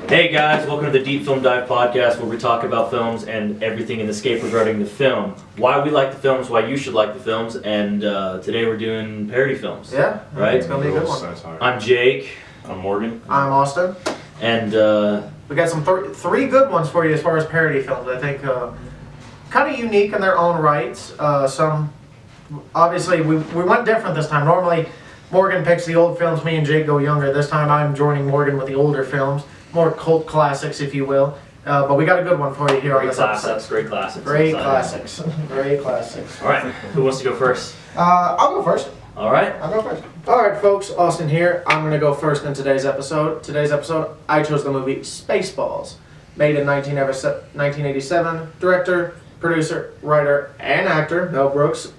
Hey guys, welcome to the Deep Film Dive podcast where we talk about films and everything in the scape regarding the film. Why we like the films, why you should like the films, and today we're doing parody films. Yeah, right? It's going to be a good one. I'm Jake. I'm Morgan. I'm Austin. And we got some three good ones for you as far as parody films. I think kind of unique in their own rights. Some, obviously, we went different this time. Normally, Morgan picks the old films, me and Jake go younger. This time I'm joining Morgan with the older films. More cult classics, if you will. But we got a good one for you here on this episode. Great classics. Great classics. Great classics. Alright, who wants to go first? I'll go first. Alright. I'll go first. Alright, folks, Austin here. I'm going to go first in today's episode. I chose the movie Spaceballs. Made in 1987. Director, producer, writer, and actor Mel Brooks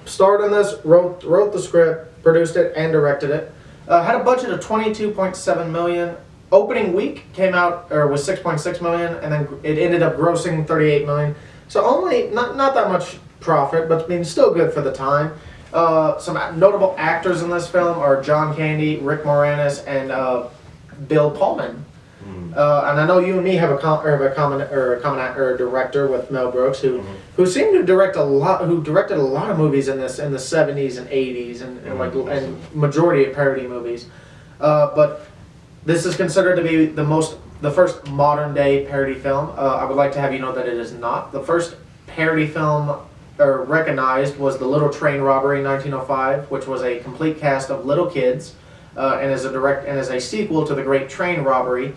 starred in this, wrote the script, produced it, and directed it. Had a budget of $22.7 million. Opening week came out was $6.6 million, and then it ended up grossing $38 million. So only not that much profit, but I mean still good for the time. Some notable actors in this film are John Candy, Rick Moranis, and Bill Pullman. And I know you and me have a common director with Mel Brooks, who seemed to direct a lot, who directed a lot of movies in the 70s and 80s, and majority of parody movies. But this is considered to be the first modern day parody film. I would like to have you know that it is not. The first parody film recognized was The Little Train Robbery in 1905, which was a complete cast of little kids, and is a sequel to The Great Train Robbery.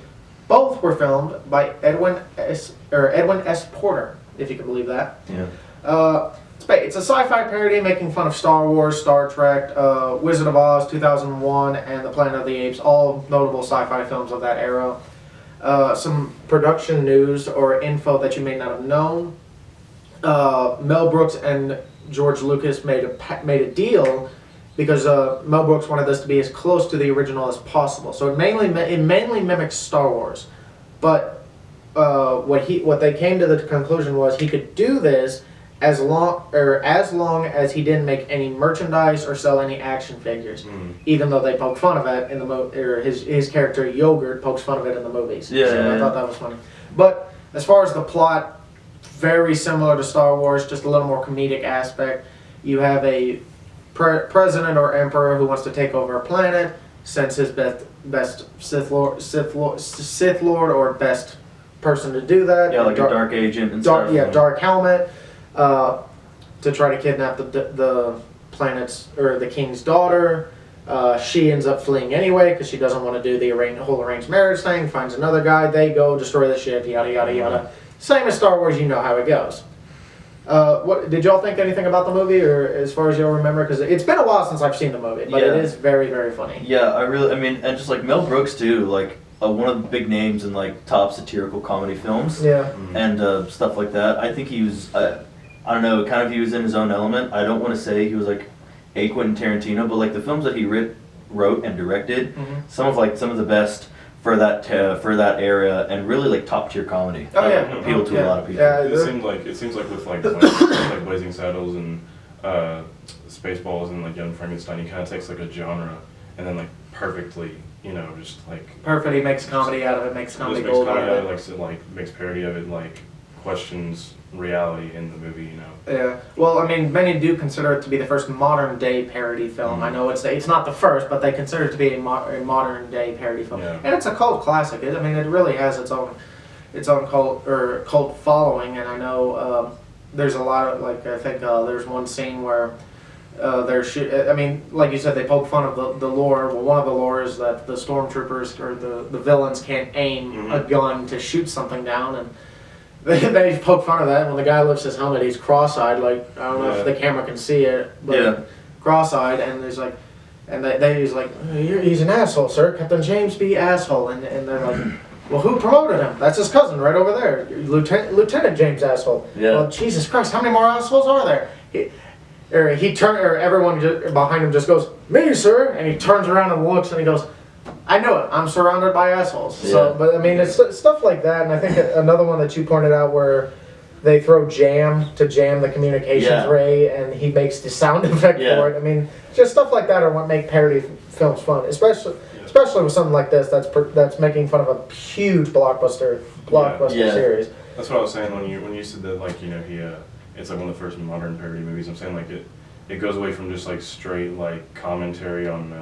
Both were filmed by Edwin S. Porter, if you can believe that. Yeah. It's a sci-fi parody making fun of Star Wars, Star Trek, Wizard of Oz, 2001, and The Planet of the Apes, all notable sci-fi films of that era. Some production news or info that you may not have known. Mel Brooks and George Lucas made a deal because Mel Brooks wanted this to be as close to the original as possible. So it mainly mimics Star Wars, but what they came to the conclusion was he could do this as long as he didn't make any merchandise or sell any action figures, even though they poke fun of it in the or his character Yogurt pokes fun of it in the movies. Yeah, so I thought that was funny. But as far as the plot, very similar to Star Wars, just a little more comedic aspect. You have a president or emperor who wants to take over a planet, sends his best Sith Lord or best person to do that. Yeah, like a dark agent and stuff. Yeah, dark helmet. To try to kidnap the planet's or the king's daughter. She ends up fleeing anyway because she doesn't want to do the whole arranged marriage thing. Finds another guy. They go destroy the ship. Yada yada yada. Same as Star Wars. You know how it goes. What did y'all think anything about the movie, or as far as y'all remember? Because it's been a while since I've seen the movie, but it is very very funny. Yeah, and just like Mel Brooks too, like one of the big names in like top satirical comedy films. Yeah. And stuff like that. I think he was. I don't know, kind of he was in his own element. I don't want to say he was like a Quentin Tarantino, but like the films that he wrote and directed, some of the best for that era, and really like top tier comedy. Oh yeah, appealed to a lot of people. Yeah, it seems like with like Blazing Saddles and Spaceballs and like Young Frankenstein, he kind of takes like a genre and then like perfectly, just like perfect. He makes comedy out of it, makes comedy gold out of it. Makes parody of it, like questions reality in the movie, Yeah. Well, I mean, many do consider it to be the first modern day parody film. I know it's not the first, but they consider it to be a modern day parody film. Yeah. And it's a cult classic. It really has its own cult following. And I know there's a lot of I think there's one scene where like you said, they poke fun of the lore. Well, one of the lore is that the stormtroopers or the villains can't aim a gun to shoot something down, and they poke fun of that. When the guy lifts his helmet, he's cross-eyed. Like, I don't know if the camera can see it, but cross-eyed, and there's like, and he's like, he's an asshole, sir. Captain James B. Asshole, and they're like, well, who promoted him? That's his cousin right over there, Lieutenant James Asshole. Yeah. Well, Jesus Christ, how many more assholes are there? Everyone behind him just goes, me, sir, and he turns around and looks, and he goes, I know it. I'm surrounded by assholes. Yeah. So, but I mean, it's stuff like that, and I think another one that you pointed out where they throw jam to jam the communications ray, and he makes the sound effect for it. I mean, just stuff like that are what make parody films fun, especially especially with something like this that's making fun of a huge blockbuster Yeah. series. That's what I was saying when you said that, like, he it's like one of the first modern parody movies. I'm saying like it goes away from just like straight like commentary on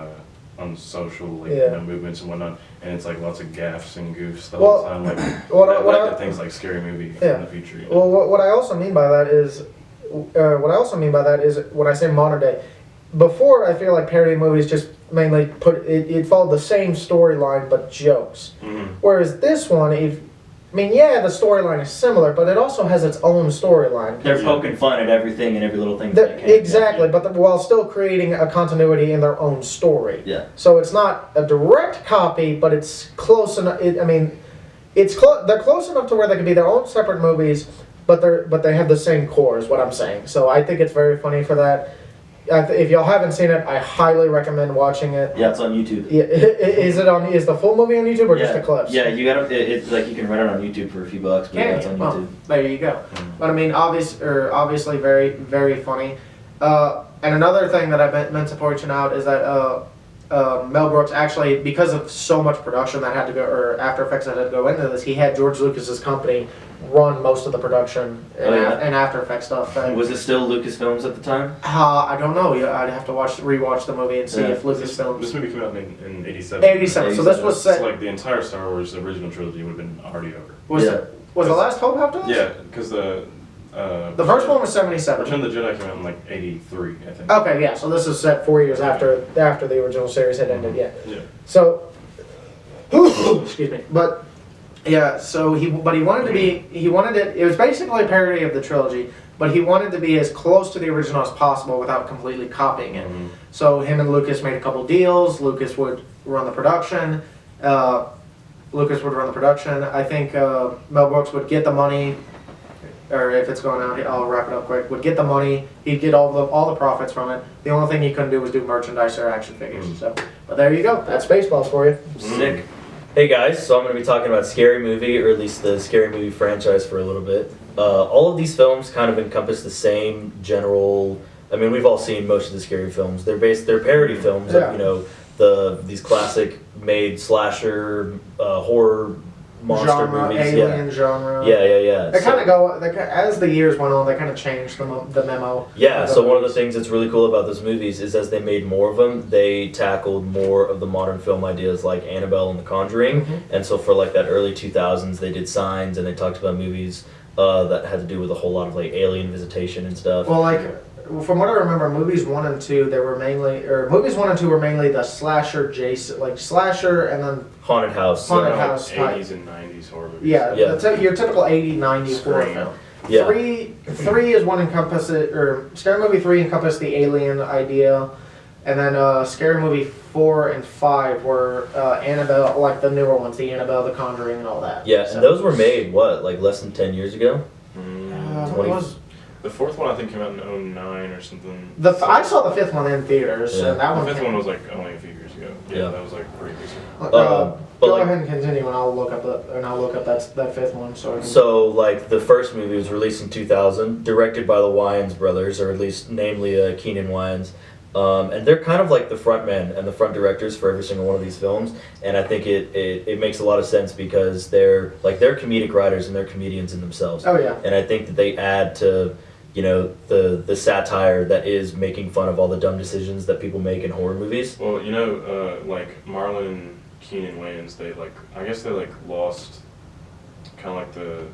social movements and whatnot, and it's like lots of gaffes and goofs the whole time, like things like Scary Movie in the future. Well, what I also mean by that is when I say modern day. Before, I feel like parody movies just mainly it followed the same storyline but jokes. Mm-hmm. Whereas this one, the storyline is similar, but it also has its own storyline. They're poking fun at everything and every little thing. Exactly, but while still creating a continuity in their own story. Yeah. So it's not a direct copy, but it's close enough. They're close enough to where they could be their own separate movies, but they have the same core, is what I'm saying. So I think it's very funny for that. If y'all haven't seen it, I highly recommend watching it. Yeah, it's on YouTube. Yeah, is the full movie on YouTube or just the clips? Yeah, you gotta. It's like you can rent it on YouTube for a few bucks, but it's on YouTube. There you go. But I mean, obviously very, very funny. And another thing that I meant to point out is that Mel Brooks actually, because of so much production that had to go, or After Effects that had to go into this, he had George Lucas's company run most of the production and After Effects stuff. Was it still Lucasfilms at the time? I don't know. I'd have to rewatch the movie and see if Lucasfilms. This movie came out in 87. 87. So this was set. So like the entire Star Wars original trilogy would have been already over. Was The Last Hope after this? Yeah, because the first one was 77. Return of the Jedi came out in like 83, I think. Okay, yeah. So this is set 4 years after the original series had ended. Yeah. Yeah. So, excuse me, but. Yeah, so he wanted it, it was basically a parody of the trilogy, but he wanted to be as close to the original as possible without completely copying it. Mm-hmm. So him and Lucas made a couple deals. Lucas would run the production. I think Mel Brooks would get the money, or if it's going out, I'll wrap it up quick, would get the money. He'd get all the profits from it. The only thing he couldn't do was do merchandise or action figures. Mm-hmm. So, but there you go. That's Spaceballs for you. Sick. Hey guys, so I'm going to be talking about Scary Movie, or at least the Scary Movie franchise for a little bit. All of these films kind of encompass the same general. I mean, we've all seen most of the scary films. They're parody films of these classic made slasher horror monster genre, movies. alien genre. Yeah. They kind of go, as the years went on, they kind of changed the memo. Yeah, so one of the things that's really cool about those movies is as they made more of them, they tackled more of the modern film ideas like Annabelle and The Conjuring. Mm-hmm. And so for like that early 2000s, they did Signs, and they talked about movies that had to do with a whole lot of like alien visitation and stuff. Well, from what I remember, movies 1 and 2 were mainly the slasher slasher and then Haunted House. Haunted House 80s and 90s horror movies. Yeah. Your typical 80, 90 horror film. Yeah. Three is one Scary Movie 3 encompassed the alien idea, and then Scary Movie 4 and 5 were Annabelle, like the newer ones, the Annabelle, the Conjuring, and all that. Yeah, and those were made like less than 10 years ago. The fourth one I think came out in 09 or something. I saw the fifth one in theaters. Yeah. And that the fifth one was like only a few years ago. Yeah. That was like pretty recent. Go ahead and continue, and I'll look up that fifth one. So like the first movie was released in 2000, directed by the Wayans brothers, or at least namely Keenan Wayans. And they're kind of like the front men and the front directors for every single one of these films, and I think it makes a lot of sense because they're comedic writers and they're comedians in themselves. Oh yeah. And I think that they add to the satire that is making fun of all the dumb decisions that people make in horror movies. Well, like Marlon and Keenan Wayans, I guess they lost kind of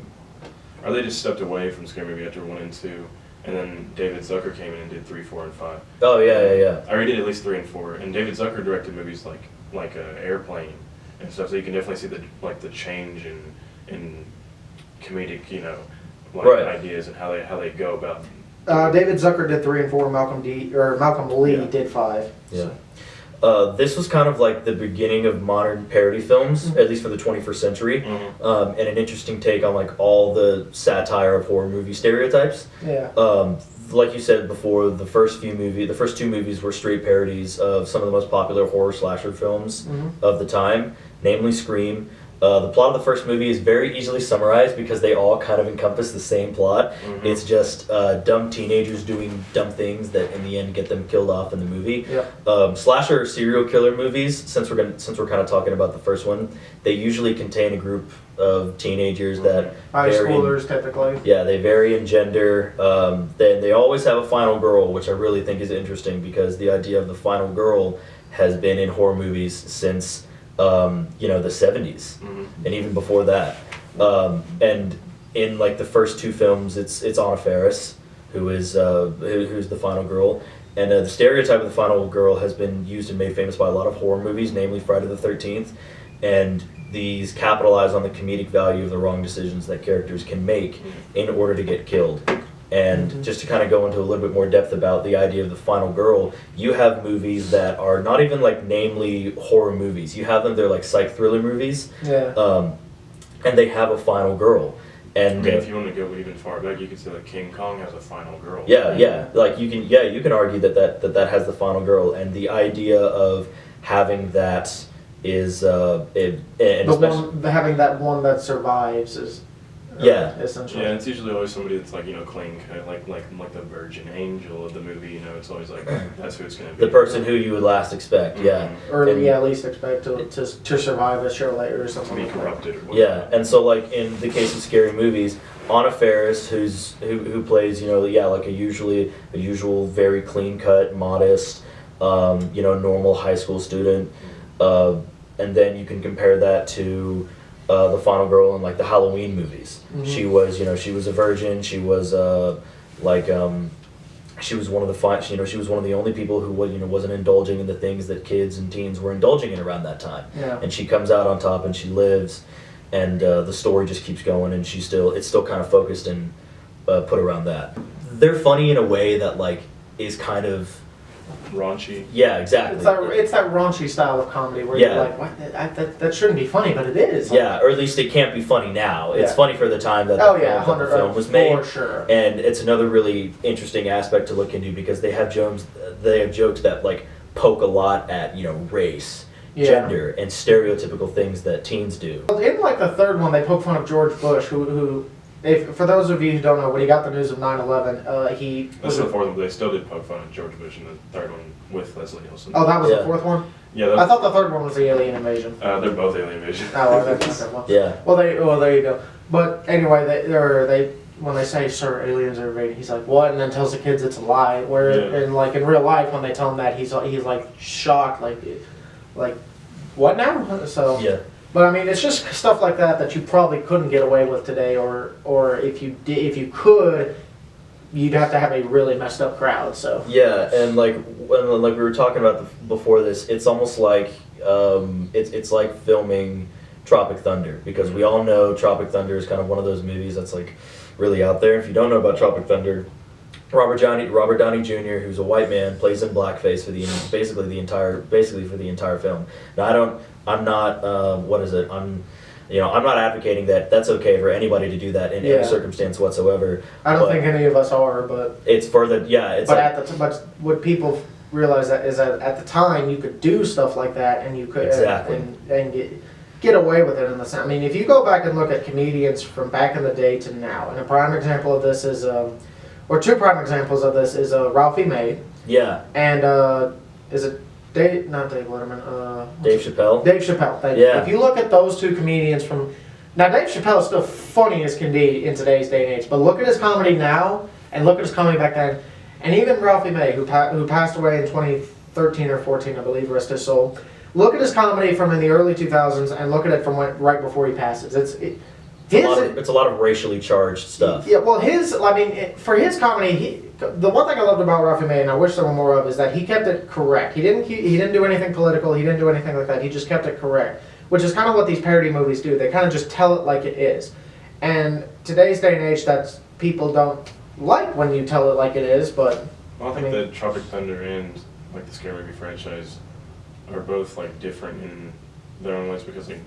or they just stepped away from Scary Movie after 1 and 2. And then David Zucker came in and did 3, 4, and 5. Oh yeah. I already did at least 3 and 4. And David Zucker directed movies like Airplane and stuff. So you can definitely see the change in comedic ideas and how they go about. David Zucker did 3 and 4. Malcolm Lee did 5. Yeah. This was kind of like the beginning of modern parody films, at least for the 21st century, and an interesting take on like all the satire of horror movie stereotypes. Yeah. Like you said before, the first two movies were straight parodies of some of the most popular horror slasher films of the time, namely Scream, The plot of the first movie is very easily summarized because they all kind of encompass the same plot. Mhm. It's just dumb teenagers doing dumb things that in the end get them killed off in the movie. Yep. Slasher serial killer movies, since we're kind of talking about the first one, they usually contain a group of teenagers that High vary in- schoolers typically. yeah, they vary in gender. Then they always have a final girl, which I really think is interesting because the idea of the final girl has been in horror movies since the 70s and even before that. And in like the first two films, it's Anna Faris who's the final girl. And the stereotype of the final girl has been used and made famous by a lot of horror movies, namely Friday the 13th. And these capitalize on the comedic value of the wrong decisions that characters can make in order to get killed. And just to kind of go into a little bit more depth about the idea of the final girl, you have movies that are not even like namely horror movies. You have them, they're like psych thriller movies. Yeah. And they have a final girl. And I mean, if you want to go even far back, you could say like King Kong has a final girl. yeah, like you can argue that has the final girl, and the idea of having that is Having that one that survives is essentially. Yeah, it's usually always somebody that's like clean cut, like the virgin angel of the movie. It's always like that's who it's gonna be. the person who you would last expect. Yeah, Or and, at least expect to survive a show later or to something be like that. corrupted. Or yeah, whatnot. and so like in the case of scary movies, Anna Faris, who plays like a usual very clean cut, modest, normal high school student, and then you can compare that to the final girl in like the Halloween movies. She was a virgin. She was she was one of the only people who wasn't indulging in the things that kids and teens were indulging in around that time. Yeah. And she comes out on top and she lives, and the story just keeps going, and it's still kind of focused and put around that. They're funny in a way that like is kind of Raunchy. yeah, exactly. It's that raunchy style of comedy where Yeah. you're like, what? That shouldn't be funny, but it is. Yeah, or at least it can't be funny now. It's Yeah. funny for the time that the film was made. For sure. And it's another really interesting aspect to look into because they have jokes that like poke a lot at race, gender, and stereotypical things that teens do. In like the third one, they poke fun of George Bush, who if for those of you who don't know, when he got the news of 9/11, he That's the fourth one. They still did poke fun at George Bush in the third one with Leslie Nielsen. Oh, that was Yeah. the fourth one. Yeah, I thought the third one was the alien invasion. they're both alien invasion. Oh, that's okay. Well, Yeah. Well, there you go. But anyway, they when they say, "Sir, aliens are invading," he's like, "What?" and then tells the kids it's a lie. Where in real life, when they tell him that, he's like shocked, like what now? So Yeah. But I mean, it's just stuff like that you probably couldn't get away with today, or if you could, you'd have to have a really messed up crowd. So Yeah, and like we were talking about before this, it's almost like it's like filming Tropic Thunder, because we all know Tropic Thunder is kind of one of those movies that's like really out there. If you don't know about Tropic Thunder, Robert Downey Jr., who's a white man, plays in blackface for basically for the entire film. Now I'm not advocating that that's okay for anybody to do that in any circumstance whatsoever. I don't think any of us are, but it's for the but what people realize that is that at the time you could do stuff like that and you could Exactly. and get away with it in the sense. I mean, if you go back and look at comedians from back in the day to now, and a prime example of this is or two prime examples of this is Ralphie May yeah, and is it not Dave Letterman, Dave Chappelle. Dave Chappelle. Yeah. If you look at those two comedians from now, Dave Chappelle is still funny as can be in today's day and age, but look at his comedy now and look at his comedy back then, and even Ralphie May, who passed away in 2013 or 14, I believe, rest his soul. Look at his comedy from in the early 2000s and look at it from right before he passes. It's a lot of racially charged stuff. Yeah, well, for his comedy, the one thing I loved about Ralphie May, and I wish there were more of, is that he kept it correct. He didn't do anything political. He didn't do anything like that. He just kept it correct, which is kind of what these parody movies do. They kind of just tell it like it is. And today's day and age, that's people don't like when you tell it like it is. But Well, I think that Tropic Thunder and like the scary movie franchise are both like different in their own ways, because like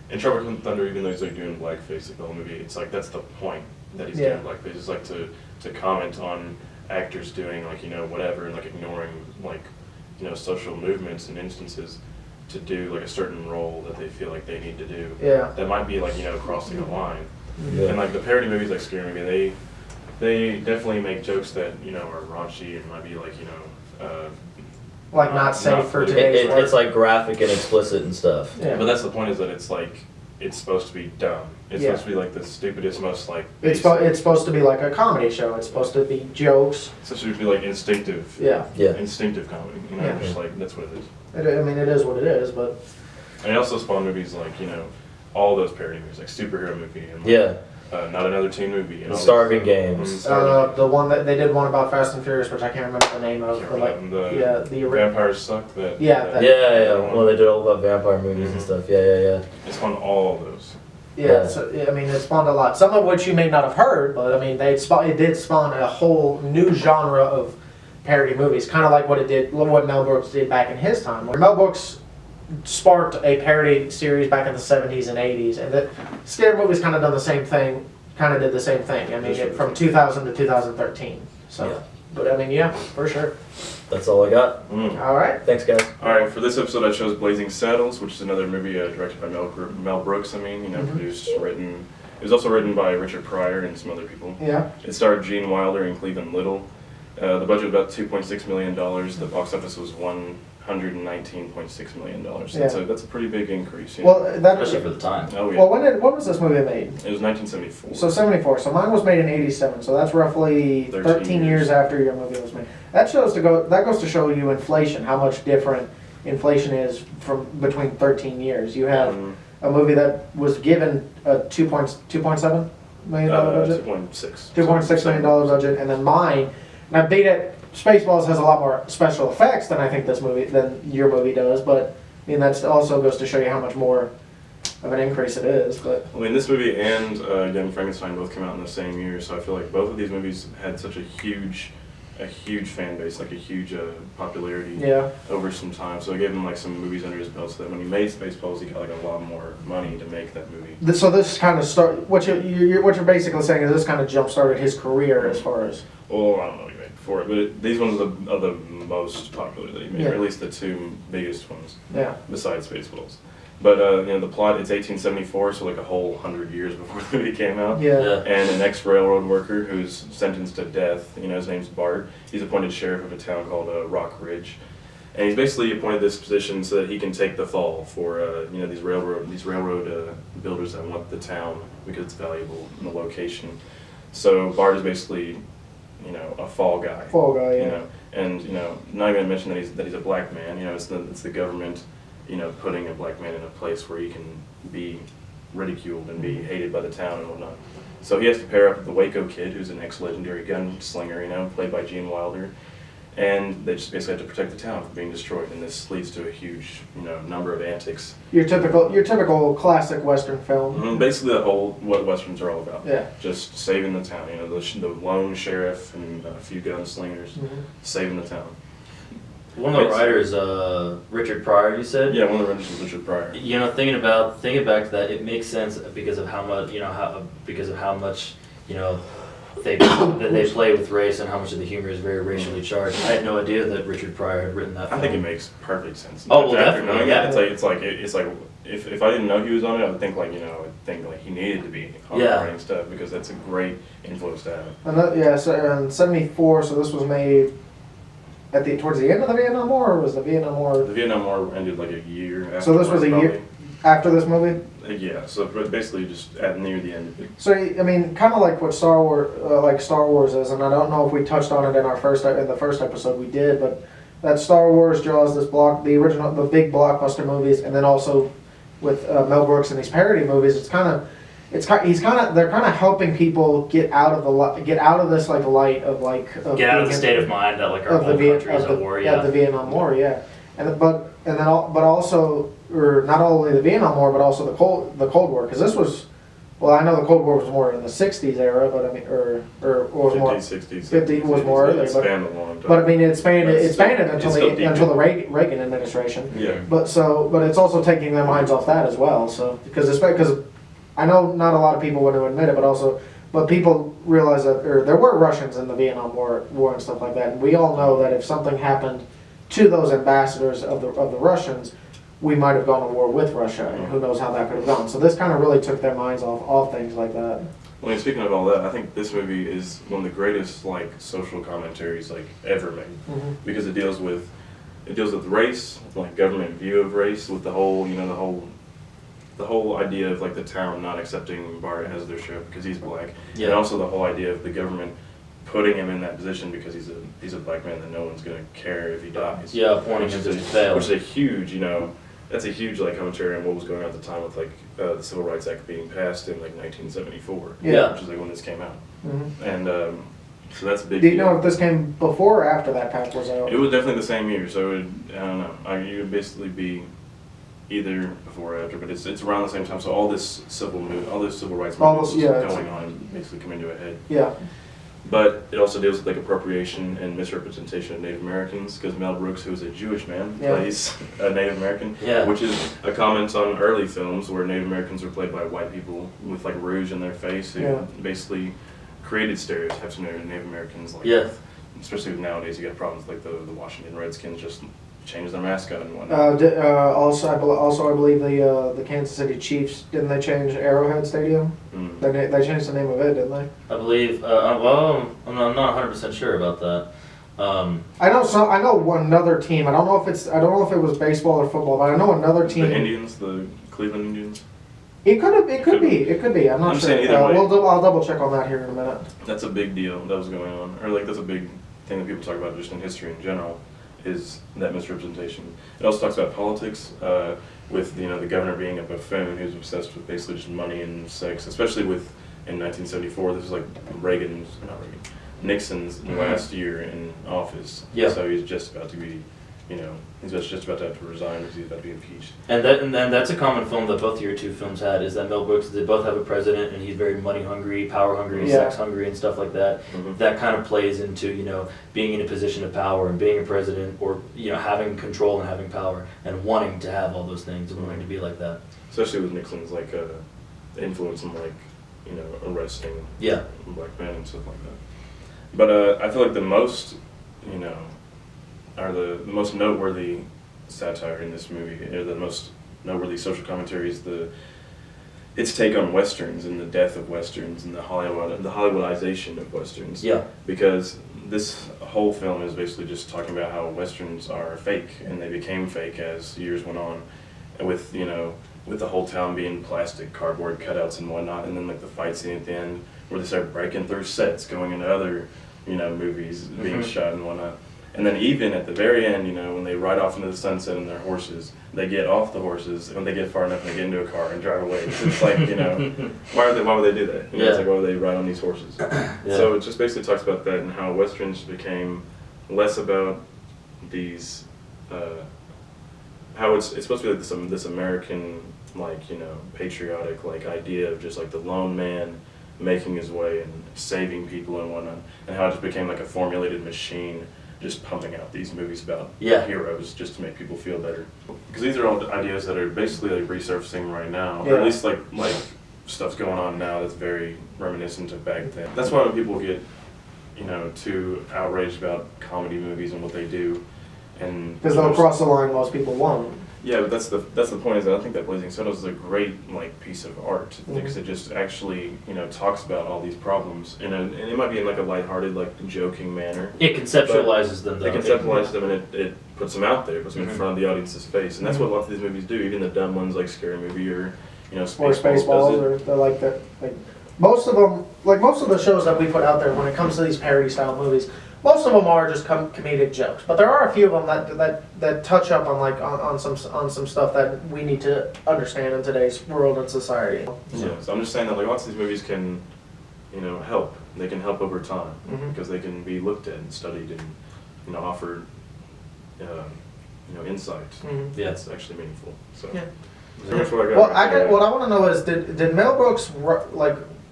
in Tropic Thunder, even though he's like doing blackface like the whole movie, it's like that's the point that he's doing blackface. It's like to comment on actors doing like whatever and like ignoring like social movements and instances to do like a certain role that they feel like they need to do. Yeah. That might be like, you know, crossing a line. Yeah. And like the parody movies like Scary Movie, they definitely make jokes that, you know, are raunchy and might be like, you know, Like not safe not for for- today's work. It's like graphic and explicit and stuff. Yeah. but that's the point, is that it's like, it's supposed to be dumb. It's Yeah. supposed to be like the stupidest, most like It's supposed to be like a comedy show. It's supposed to be jokes. it's supposed to be like instinctive. Yeah. Yeah. Instinctive comedy. You know, Yeah. just like that's what it is. I mean, it is what it is, but And it also spawned movies like, you know, all those parody movies, like superhero movie and like, Yeah. Not Another Teen Movie. And all Starving those- Games. Starving the one that they did one about Fast and Furious, which I can't remember the name of. Games. But like, The yeah, the Vampires Suck. That, Yeah, that- that- Yeah. Well, they did all about vampire movies and Mhm. stuff. Yeah. It spawned all of those. yeah. So, I mean, it spawned a lot. Some of which you may not have heard, but I mean, it did spawn a whole new genre of parody movies, kind of like what Mel Brooks did back in his time. Mel Brooks sparked a parody series back in the 70s and 80s, and that Scary Movie's kind of done the same thing. Kind of did the same thing. I mean, from 2000 to 2013. So, Yeah. but I mean, yeah, for sure. That's all I got. All right. Thanks, guys. All right, for this episode, I chose Blazing Saddles, which is another movie directed by Mel Brooks. Produced, written. It was also written by Richard Pryor and some other people. Yeah. It starred Gene Wilder and Cleveland Little. The budget was about $2.6 million. The box office was $119.6 million. Yeah. So that's a pretty big increase. You know? Well, that. Especially for the time. Oh yeah. Well, when was this movie made? It was 1974. So 74. So mine was made in 87. So that's roughly 13 years after your movie was made. That goes to show you inflation, how much different inflation is from between 13 years. You have a movie that was given a $2.7 million budget, $2.6 million budget, and then mine. Now, beat it. Spaceballs has a lot more special effects than I think than your movie does, but I mean that also goes to show you how much more of an increase it is. But I mean, this movie and Young Frankenstein both came out in the same year, so I feel like both of these movies had such a huge fan base, like a huge popularity yeah, over some time. So it gave him like some movies under his belt, so that when he made Spaceballs, he got like a lot more money to make that movie. so this kind of what you're basically saying is this kind of jump started his career as far as. Well, I don't know what he made before it, but these ones are the most popular that he made, Yeah. or at least the two biggest ones, Yeah. besides Spaceballs. But the plot, it's 1874, so like a whole 100 years before the movie came out. Yeah. And an ex-railroad worker who's sentenced to death, his name's Bart. He's appointed sheriff of a town called Rock Ridge. And he's basically appointed this position so that he can take the fall for these railroad builders that want the town because it's valuable in the location. So Bart is basically a fall guy. Fall guy, yeah. And not even to mention that he's a black man. It's the government putting a black man in a place where he can be ridiculed and be hated by the town and whatnot. So he has to pair up with the Waco Kid, who's an ex-legendary gunslinger, played by Gene Wilder, and they just basically have to protect the town from being destroyed. And this leads to a huge, number of antics. Your typical classic Western film. Basically, what westerns are all about. Yeah. Just saving the town. The lone sheriff and a few gunslingers saving the town. One of the writers, Richard Pryor, you said? Yeah, one of the writers was Richard Pryor. Thinking back to that, it makes sense because of how much, they play with race and how much of the humor is very racially charged. I had no idea that Richard Pryor had written that film. I think it makes perfect sense. Oh, well, After definitely, knowing yeah. that, it's like if I didn't know he was on it, I would think he needed to be on Yeah. writing stuff, because that's a great influence to have. So in 74, so this was made towards the end of the Vietnam War, or was the Vietnam War The Vietnam War ended like a year after. So this was a year after this movie? Yeah, so basically just near the end of it. So I mean, kind of like what Star Wars is, and I don't know if we touched on it in the first episode we did, but that Star Wars draws the big blockbuster movies, and then also with Mel Brooks and these parody movies, they're kind of helping people get out of this like light of Get out of the state of mind that like our whole country is at war, yeah. the Vietnam War, yeah, but also, or not only the Vietnam War, but also the Cold War, because this was, well, I know the Cold War was more in the '60s era, but I mean, or was 50s, more 60s, 50 was more earlier, It spanned a long time. but I mean, it expanded It's until still deep. the Reagan administration. Yeah. But it's also taking their minds off that as well. So because I know not a lot of people want to admit it, but people realize that there were Russians in the Vietnam War and stuff like that, and we all know that if something happened to those ambassadors of the Russians, we might have gone to war with Russia, and who knows how that could have gone. So this kind of really took their minds off things like that. Well, speaking of all that, I think this movie is one of the greatest like social commentaries like ever made, because it deals with race, like government view of race, with the whole the whole idea of like the town not accepting Bart as their sheriff because he's black, and also the whole idea of the government putting him in that position because he's a black man that no one's gonna care if he dies. Yeah, appointing him to fail. Which is a huge, that's a huge like commentary on what was going on at the time with like the Civil Rights Act being passed in like 1974. Yeah. Which is like when this came out. And so that's a big Do you deal. know if this came before or after that pact was out? It was definitely the same year, so I don't know. You would basically be either before or after, but it's around the same time. So all this civil rights movement going on and basically coming to a head. Yeah. But it also deals with like appropriation and misrepresentation of Native Americans, because Mel Brooks, who is a Jewish man, plays a Native American, which is a comment on early films where Native Americans were played by white people with like rouge in their face, who basically created stereotypes of Native Americans. Like, especially nowadays, you get problems like the Washington Redskins just changed their mascot and whatnot. Also, I believe the Kansas City Chiefs, didn't they change Arrowhead Stadium? They changed the name of it, didn't they? I believe. Well, I'm not 100% sure about that. I know another team. I don't know if it was baseball or football, but I know another team. The Indians, the Cleveland Indians. It could be. I'm not sure. Saying either way. I'll double check on that here in a minute. That's a big deal that was going on, or like that's a big thing that people talk about just in history in general, is that misrepresentation. It also talks about politics, with the governor being a buffoon who's obsessed with basically just money and sex, especially in 1974. This is like Nixon's last year in office. So he's just about to be, he's just about to have to resign because he's about to be impeached. And that's a common film that both your two films had, is that Mel Brooks, they both have a president and he's very money hungry, power hungry, sex hungry and stuff like that. That kind of plays into, being in a position of power and being a president, or, having control and having power and wanting to have all those things and wanting to be like that. Especially with Nixon's like influence on like, arresting black men and stuff like that. But I feel like the most, the most noteworthy satire in this movie, or the most noteworthy social commentary, is its take on westerns and the death of westerns and the Hollywoodization of westerns. Yeah. Because this whole film is basically just talking about how westerns are fake, and they became fake as years went on, and with the whole town being plastic, cardboard cutouts and whatnot, and then like the fight scene at the end where they start breaking through sets, going into other movies being shot and whatnot. And then even at the very end, when they ride off into the sunset on their horses, they get off the horses, and when they get far enough, they get into a car and drive away. It's like, why would they do that? It's like, why would they ride on these horses? So it just basically talks about that and how westerns became less about these, how it's supposed to be like this American, like, patriotic, like, idea of just like the lone man making his way and saving people and whatnot, and how it just became like a formulated machine, just pumping out these movies about heroes just to make people feel better. Because these are all ideas that are basically like resurfacing right now, or at least like stuff's going on now that's very reminiscent of back then. That's why when people get too outraged about comedy movies and what they do, and because they'll cross the line most people won't. Yeah, but that's the point, is that I think that Blazing Saddles is a great piece of art, because it just actually talks about all these problems and it might be in like a lighthearted, like joking manner. It conceptualizes them though. It conceptualizes them, and it puts them out there, puts them in front of the audience's face, and that's what lots of these movies do. Even the dumb ones like Scary Movie or Spaceballs, or like that. Like most of them, like most of the shows that we put out there when it comes to these parody style movies. Most of them are just comedic jokes, but there are a few of them that touch up on some stuff that we need to understand in today's world and society. Yeah, so I'm just saying that like lots of these movies can, help. They can help over time because they can be looked at and studied and offered, insight. That's actually meaningful. So. Yeah. What I want to know is, did Mel Brooks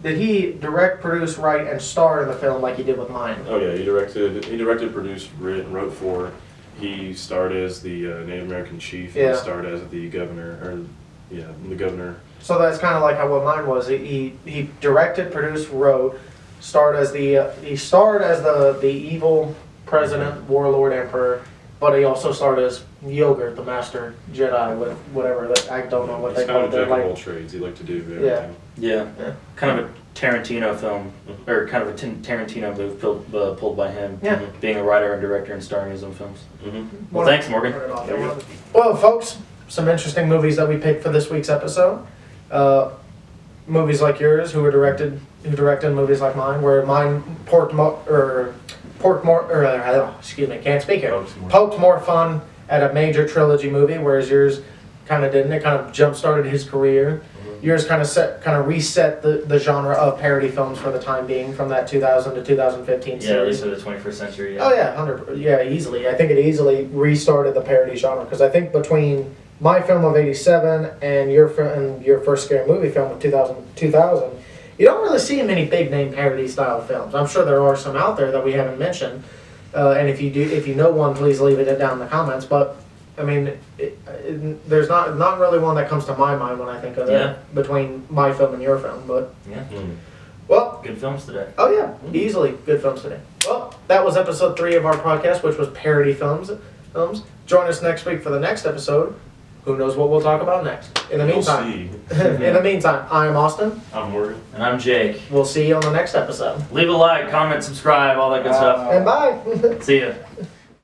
did he direct, produce, write, and star in the film like he did with mine? Oh yeah, he directed, produced, wrote for. He starred as the Native American chief. And he starred as the governor, the governor. So that's kind of like how what mine was. He directed, produced, wrote, starred as the evil president, warlord, emperor, But he also starred as Yogurt, the Master Jedi, with whatever that I don't know what He's they call kind it. of jack of Like, all trades. He liked to do everything. Yeah. Yeah, kind of a Tarantino film, or kind of a Tarantino move pulled by him. Yeah. Being a writer and director and starring his own films. Mm-hmm. Well, thanks, Morgan. There you go. Well, folks, some interesting movies that we picked for this week's episode. Movies like yours, who directed movies like mine, where mine can't speak here. Poked more fun at a major trilogy movie, whereas yours kind of didn't. It kind of jump-started his career. Yours kind of reset the genre of parody films for the time being, from that 2000 to 2015 Yeah, at least series. for the 21st century. Oh yeah, easily. I think it easily restarted the parody genre, because I think between my film of '87 and your first scary movie film of 2000, you don't really see many big name parody style films. I'm sure there are some out there that we haven't mentioned, and if you know one, please leave it down in the comments. But I mean, there's not really one that comes to my mind when I think of it between my film and your film. But Yeah. well, Good films today. oh yeah, easily good films today. Well, that was episode 3 of our podcast, which was parody films. Join us next week for the next episode. Who knows what we'll talk about next? In the meantime, I am Austin. I'm Morgan. And I'm Jake. We'll see you on the next episode. Leave a like, comment, subscribe, all that good stuff. And bye. See ya.